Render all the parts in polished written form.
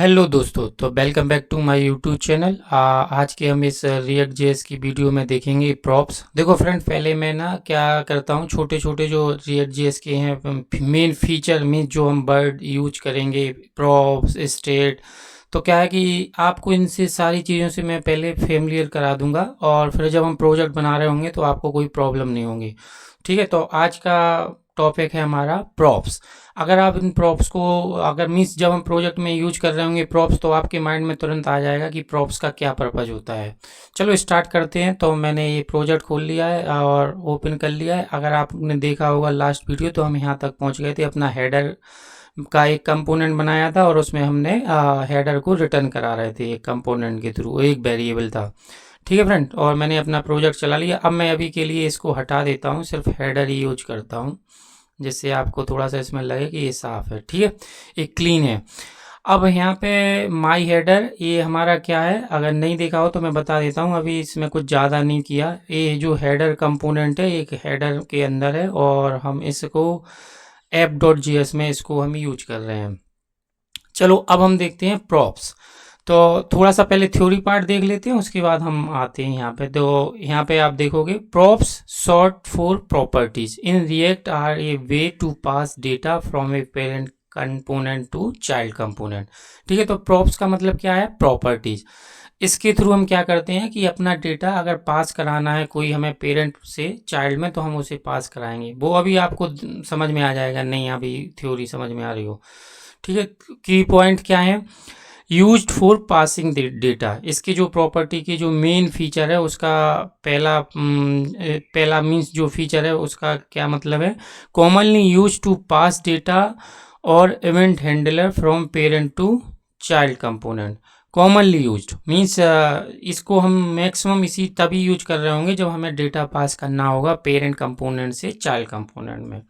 Hello दोस्तों, तो welcome back to my YouTube channel. आज के हम इस रिएक्ट जेएस की वीडियो में देखेंगे प्रॉप्स। देखो फ्रेंड, पहले मैं ना क्या करता हूँ, छोटे छोटे जो रिएक्ट जेएस के हैं मेन फीचर में जो हम वर्ड यूज करेंगे, प्रॉप्स, स्टेट, तो क्या है कि आपको इनसे सारी चीज़ों से मैं पहले फेमिलियर करा दूंगा और फिर जब हम प्रोजेक्ट बना रहे होंगे तो आपको कोई प्रॉब्लम नहीं होगी। ठीक है, तो आज का टॉपिक है हमारा प्रॉप्स। अगर आप इन प्रॉप्स को अगर मीन्स जब हम प्रोजेक्ट में यूज कर रहे होंगे प्रॉप्स, तो आपके माइंड में तुरंत आ जाएगा कि प्रॉप्स का क्या पर्पज होता है। चलो स्टार्ट करते हैं। तो मैंने ये प्रोजेक्ट खोल लिया है और ओपन कर लिया है। अगर आपने देखा होगा लास्ट वीडियो, तो हम यहाँ तक पहुँच गए थे, अपना हेडर का एक कंपोनेंट बनाया था और उसमें हमने हेडर को रिटर्न करा रहे थे एक कंपोनेंट के थ्रू, एक वेरिएबल था। ठीक है फ्रेंड, और मैंने अपना प्रोजेक्ट चला लिया। अब मैं अभी के लिए इसको हटा देता हूँ, सिर्फ हेडर ही यूज करता हूँ, जिससे आपको थोड़ा सा इसमें लगे कि ये साफ है। ठीक है, ये क्लीन है। अब यहाँ पे माई हेडर, ये हमारा क्या है, अगर नहीं देखा हो तो मैं बता देता हूँ। अभी इसमें कुछ ज़्यादा नहीं किया। ये जो हेडर कंपोनेंट है एक हेडर के अंदर है और हम इसको app.js में इसको हम यूज कर रहे हैं। चलो अब हम देखते हैं प्रॉप्स। तो थोड़ा सा पहले थ्योरी पार्ट देख लेते हैं, उसके बाद हम आते हैं यहाँ पे। तो यहाँ पे आप देखोगे props short for properties in React are a way to pass data from a parent component to child component. ठीक है, तो प्रॉप्स का मतलब क्या है, प्रॉपर्टीज। इसके थ्रू हम क्या करते हैं कि अपना डेटा अगर पास कराना है कोई हमें पेरेंट से चाइल्ड में, तो हम उसे पास कराएंगे। वो अभी आपको समझ में आ जाएगा, नहीं अभी थ्योरी समझ में आ रही हो। ठीक है, की पॉइंट क्या है, यूज्ड फॉर पासिंग डेटा। इसकी जो प्रॉपर्टी की जो मेन फीचर है उसका पहला मीन्स जो फीचर है उसका क्या मतलब है, commonly use to pass data और event handler from parent to child component. Commonly used means इसको हम मैक्सिमम इसी तभी यूज कर रहे होंगे जब हमें डेटा पास करना होगा पेरेंट कंपोनेंट से चाइल्ड कंपोनेंट में।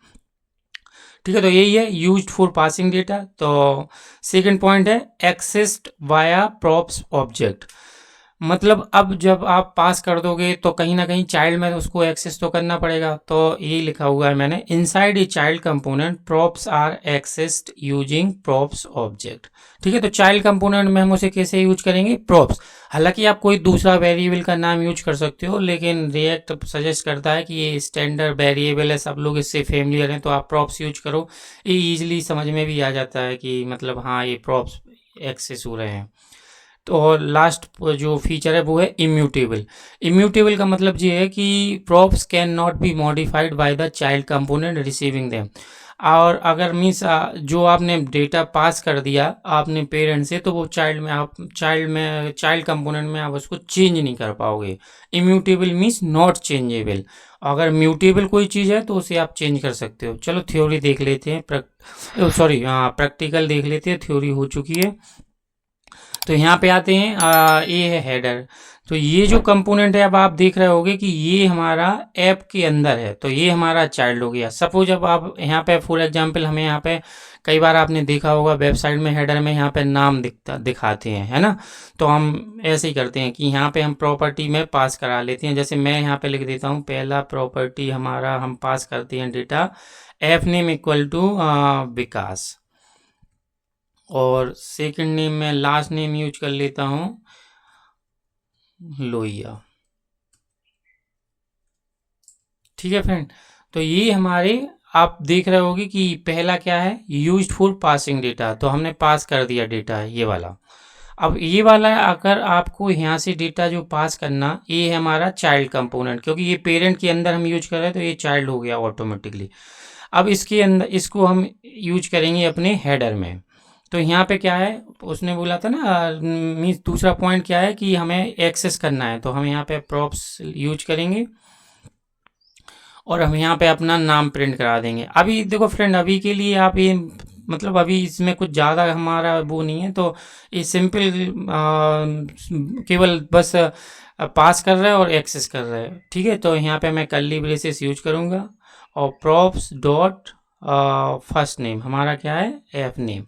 ठीक है, तो यही है यूज्ड फॉर पासिंग डेटा। तो सेकंड पॉइंट है एक्सेस्ड वाया प्रॉप्स ऑब्जेक्ट। मतलब अब जब आप पास कर दोगे तो कहीं ना कहीं चाइल्ड में उसको एक्सेस तो करना पड़ेगा। तो ये लिखा हुआ है मैंने, inside a child component props are accessed using props object. ठीक है, तो चाइल्ड कंपोनेंट में हम उसे कैसे यूज करेंगे, प्रॉप्स। हालांकि आप कोई दूसरा वेरिएबल का नाम यूज कर सकते हो, लेकिन रिएक्ट सजेस्ट करता है कि ये स्टैंडर्ड वेरिएबल है, सब लोग इससे फेमिलियर हैं, तो आप प्रॉप्स यूज करो। ये इजीली समझ में भी आ जाता है कि मतलब हाँ ये प्रॉप्स एक्सेस हो रहे हैं। तो और लास्ट जो फीचर है वो है इम्यूटेबल। इम्यूटेबल का मतलब ये है कि props can not be modified by the child component receiving them. और अगर मीन्स जो आपने डेटा पास कर दिया आपने पेरेंट से, तो वो चाइल्ड कंपोनेंट में आप उसको चेंज नहीं कर पाओगे। Immutable means not changeable. अगर म्यूटेबल कोई चीज़ है तो उसे आप चेंज कर सकते हो। चलो थ्योरी देख लेते हैं, सॉरी प्रैक्टिकल देख लेते हैं, थ्योरी हो चुकी है। तो यहाँ पे आते हैं, ये है हेडर। तो ये जो कंपोनेंट है अब आप देख रहे होगे कि ये हमारा ऐप के अंदर है, तो ये हमारा चाइल्ड हो गया। सपोज अब आप यहाँ पे फॉर एग्जांपल हमें यहाँ पे कई बार आपने देखा होगा वेबसाइट में हेडर में यहाँ पे नाम दिखाते हैं, है ना। तो हम ऐसे ही करते हैं कि यहाँ पे हम प्रॉपर्टी में पास करा लेते हैं। जैसे मैं यहाँ पे लिख देता हूँ, पहला प्रॉपर्टी हमारा हम पास करते हैं data F name equal to Vikas, और सेकंड नेम में लास्ट नेम यूज कर लेता हूँ लोहिया। ठीक है फ्रेंड, तो ये हमारे आप देख रहे होगे कि पहला क्या है, यूज्ड फॉर पासिंग डेटा, तो हमने पास कर दिया डेटा ये वाला। अब ये वाला अगर आपको यहाँ से डेटा जो पास करना, ये है हमारा चाइल्ड कंपोनेंट, क्योंकि ये पेरेंट के अंदर हम यूज कर रहे हैं तो ये चाइल्ड हो गया ऑटोमेटिकली। अब इसके अंदर इसको हम यूज करेंगे अपने हेडर में। तो यहाँ पे क्या है, उसने बोला था ना, मीन्स दूसरा पॉइंट क्या है कि हमें एक्सेस करना है, तो हम यहाँ पे प्रॉप्स यूज करेंगे और हम यहाँ पे अपना नाम प्रिंट करा देंगे। अभी देखो फ्रेंड, अभी के लिए आप ये मतलब अभी इसमें कुछ ज़्यादा हमारा वो नहीं है, तो ये सिंपल केवल बस पास कर रहा है और एक्सेस कर रहा है। ठीक है, तो यहाँ पे मैं कर्ली ब्रेसेस यूज करूँगा और प्रॉप्स डॉट फर्स्ट नेम हमारा क्या है, एफ नेम।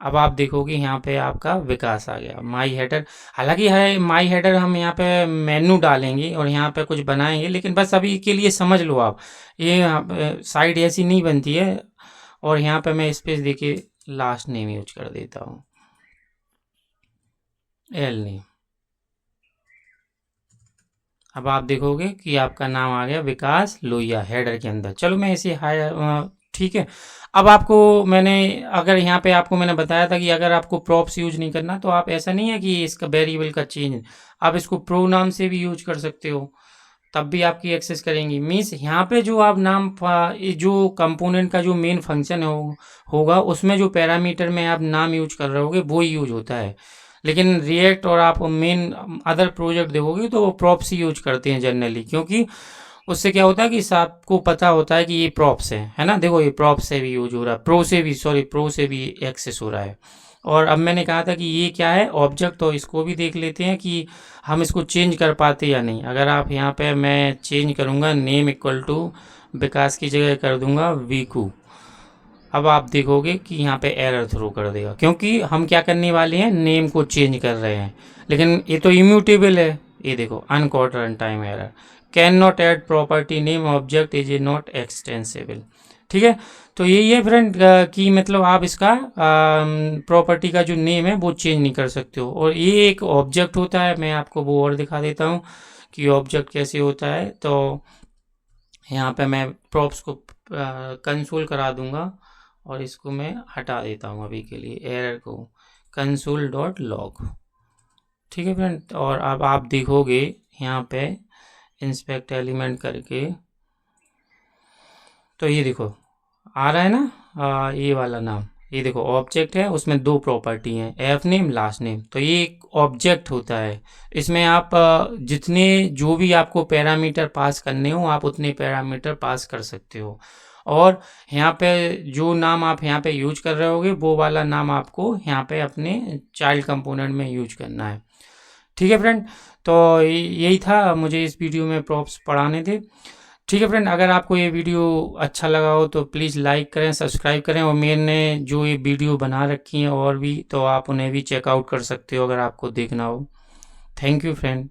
अब आप देखोगे यहाँ पे आपका विकास आ गया, माई हेडर। हालांकि है माई हेडर, हम यहाँ पे मेनू डालेंगे और यहाँ पे कुछ बनाएंगे, लेकिन बस अभी के लिए समझ लो आप, ये साइड ऐसी नहीं बनती है। और यहाँ पे मैं स्पेस देके लास्ट नेम यूज कर देता हूँ। L name. अब आप देखोगे कि आपका नाम आ गया विकास लोहिया हेडर के अंदर। चलो मैं इसे ठीक है। अब आपको मैंने अगर यहाँ पे आपको मैंने बताया था कि अगर आपको प्रॉप्स यूज नहीं करना तो आप ऐसा नहीं है कि इसका वेरिएबल का चेंज, आप इसको प्रो नाम से भी यूज कर सकते हो, तब भी आपकी एक्सेस करेंगी। मीन्स यहाँ पे जो आप नाम ये जो कंपोनेंट का जो मेन फंक्शन होगा उसमें जो पैरामीटर में आप नाम यूज कर रहे होगे वो ही यूज होता है। लेकिन रिएक्ट और आप मेन अदर प्रोजेक्ट देखोगे तो वो प्रॉप्स ही यूज करते हैं जनरली, क्योंकि उससे क्या होता है कि आपको पता होता है कि ये प्रॉप्स है ना। देखो ये प्रॉप्स से भी यूज हो रहा है, प्रो से भी एक्सेस हो रहा है। और अब मैंने कहा था कि ये क्या है ऑब्जेक्ट, तो इसको भी देख लेते हैं कि हम इसको चेंज कर पाते या नहीं। अगर आप यहाँ पे मैं चेंज करूँगा नेम इक्वल टू विकास की जगह कर दूंगा वीकू। अब आप देखोगे कि यहाँ पे एरर थ्रो कर देगा, क्योंकि हम क्या करने वाले हैं नेम को चेंज कर रहे हैं। लेकिन ये तो इम्यूटेबल है, ये देखो uncaught run time error, can not add property name object is a not extensible. ठीक है, तो यही है फ्रेंड कि मतलब आप इसका प्रॉपर्टी का जो नेम है वो चेंज नहीं कर सकते हो। और ये एक ऑब्जेक्ट होता है, मैं आपको वो और दिखा देता हूँ कि ऑब्जेक्ट कैसे होता है। तो यहाँ पे मैं प्रॉप्स को कंसोल करा दूंगा और इसको मैं हटा देता हूँ अभी के लिए एरर को, कंसोल डॉट लॉग। ठीक है फ्रेंड, और अब आप देखोगे यहाँ पे इंस्पेक्ट एलिमेंट करके, तो ये देखो आ रहा है ना ये वाला नाम। ये देखो ऑब्जेक्ट है, उसमें दो प्रॉपर्टी हैं, एफ नेम लास्ट नेम। तो ये एक ऑब्जेक्ट होता है, इसमें आप जितने जो भी आपको पैरामीटर पास करने हो आप उतने पैरामीटर पास कर सकते हो। और यहाँ पे जो नाम आप यहाँ पे यूज कर रहे होगे वो वाला नाम आपको यहाँ पे अपने चाइल्ड कंपोनेंट में यूज करना है। ठीक है फ्रेंड, तो यही था, मुझे इस वीडियो में प्रॉप्स पढ़ाने थे। ठीक है फ्रेंड, अगर आपको ये वीडियो अच्छा लगा हो तो प्लीज़ लाइक करें, सब्सक्राइब करें, और मैंने जो ये वीडियो बना रखी हैं और भी, तो आप उन्हें भी चेकआउट कर सकते हो अगर आपको देखना हो। Thank you friend.